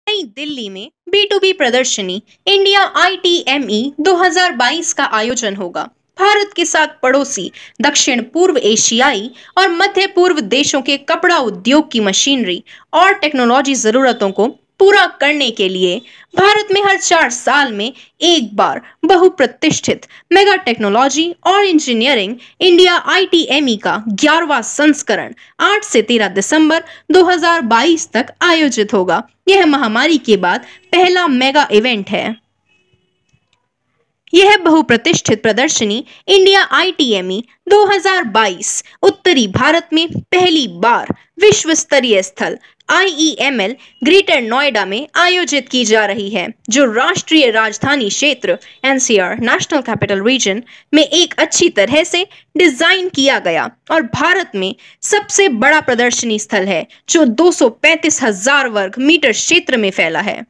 नई दिल्ली में B2B प्रदर्शनी इंडिया ITME 2022 का आयोजन होगा। भारत के साथ पड़ोसी दक्षिण पूर्व एशियाई और मध्य पूर्व देशों के कपड़ा उद्योग की मशीनरी और टेक्नोलॉजी जरूरतों को पूरा करने के लिए भारत में हर 4 साल में एक बार बहुप्रतिष्ठित मेगा टेक्नोलॉजी और इंजीनियरिंग इंडिया ITME का 11वां संस्करण 8 से 13 दिसंबर 2022 तक आयोजित होगा। यह महामारी के बाद पहला मेगा इवेंट है। यह बहुप्रतिष्ठित प्रदर्शनी इंडिया ITME 2022 उत्तरी भारत में पहली बार विश्व स्तरीय स्थल IEML ग्रेटर नोएडा में आयोजित की जा रही है, जो राष्ट्रीय राजधानी क्षेत्र NCR नेशनल कैपिटल रीजन में एक अच्छी तरह से डिजाइन किया गया और भारत में सबसे बड़ा प्रदर्शनी स्थल है, जो 235,000 वर्ग मीटर क्षेत्र में फैला है।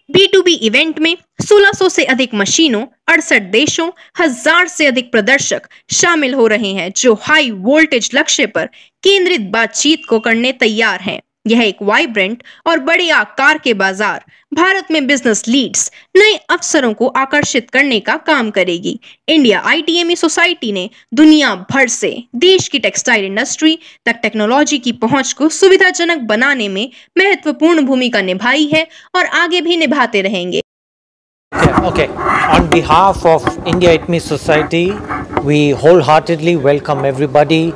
B2B इवेंट में 1600 से अधिक मशीनों, 68 देशों, 1000 से अधिक प्रदर्शक शामिल हो रहे हैं, जो हाई वोल्टेज लक्ष्य पर केंद्रित बातचीत को करने तैयार हैं। यह एक वाइब्रेंट और बड़े आकार के बाजार भारत में बिजनेस लीड्स नए अवसरों को आकर्षित करने का काम करेगी। इंडिया ITME सोसाइटी ने दुनिया भर से देश की टेक्सटाइल इंडस्ट्री तक टेक्नोलॉजी की पहुंच को सुविधाजनक बनाने में महत्वपूर्ण भूमिका निभाई है और आगे भी निभाते रहेंगे। Okay. On behalf of India ITME Society, we wholeheartedly welcome everybody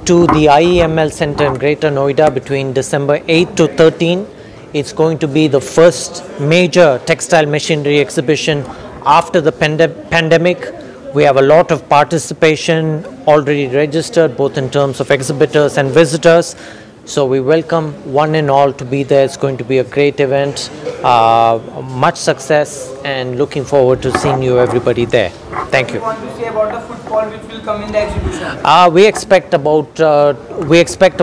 to the IEML Center in Greater Noida between December 8 to 13. It's going to be the first major textile machinery exhibition after the pandemic. We have a lot of participation already registered, both in terms of exhibitors and visitors. So we welcome one and all to be there. It's going to be a great event, much success, and looking forward to seeing you everybody there. Thank you. What do you want to say about the footfall which will come in the exhibition? We expect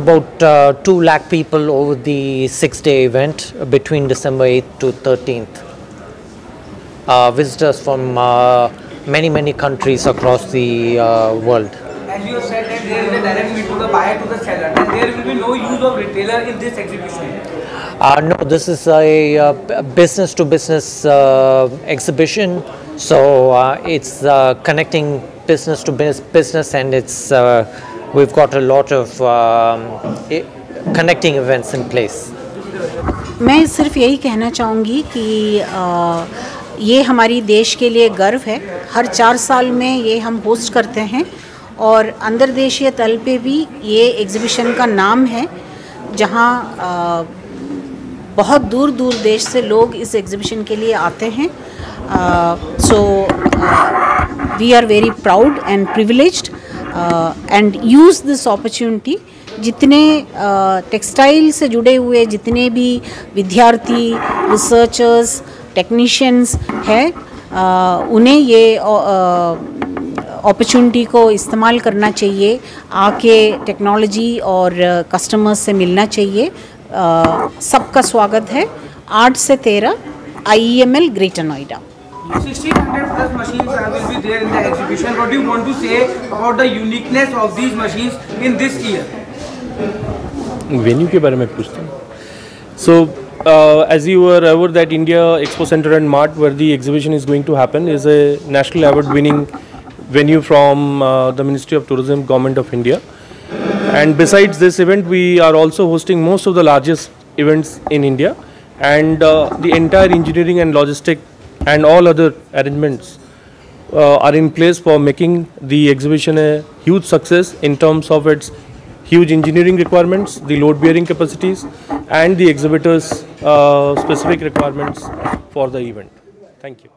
about 2 lakh people over the 6-day event between December 8th to 13th. Visitors from many countries across the world. As you have said that there is a direct meet to the buyer to the seller, and there will be no use of retailer in this exhibition. No, this is a business to business exhibition. So it's connecting business to business, and it's we've got a lot of connecting events in place. मैं सिर्फ यही कहना चाहूँगी कि ये हमारी देश के लिए गर्व है। हर 4 साल में ये हम होस्ट करते हैं और अंतर्देशीय तल पे भी ये एग्ज़िबिशन का नाम है, जहाँ बहुत दूर दूर देश से लोग इस एग्ज़िबिशन के लिए आते हैं। So we are very proud and privileged and use this opportunity. जितने टेक्सटाइल से जुड़े हुए जितने भी विद्यार्थी, रिसर्चर्स, टेक्नीशियंस हैं, उन्हें ये अपॉर्चुनिटी को इस्तेमाल करना चाहिए, आके टेक्नोलॉजी और कस्टमर्स से मिलना चाहिए। सबका स्वागत है। 8 से 13 IEML greater Noida. 1600 plus machines will be there in the exhibition. What do you want to say about the uniqueness of these machines in this year? Venue के बारे में पूछते हैं। So as you are aware that India Expo Center and Mart, where the exhibition is going to happen, is a national award winning venue from the Ministry of Tourism, Government of India. And besides this event, we are also hosting most of the largest events in India, and the entire engineering and logistic and all other arrangements are in place for making the exhibition a huge success in terms of its huge engineering requirements, the load bearing capacities, and the exhibitors' specific requirements for the event. Thank you.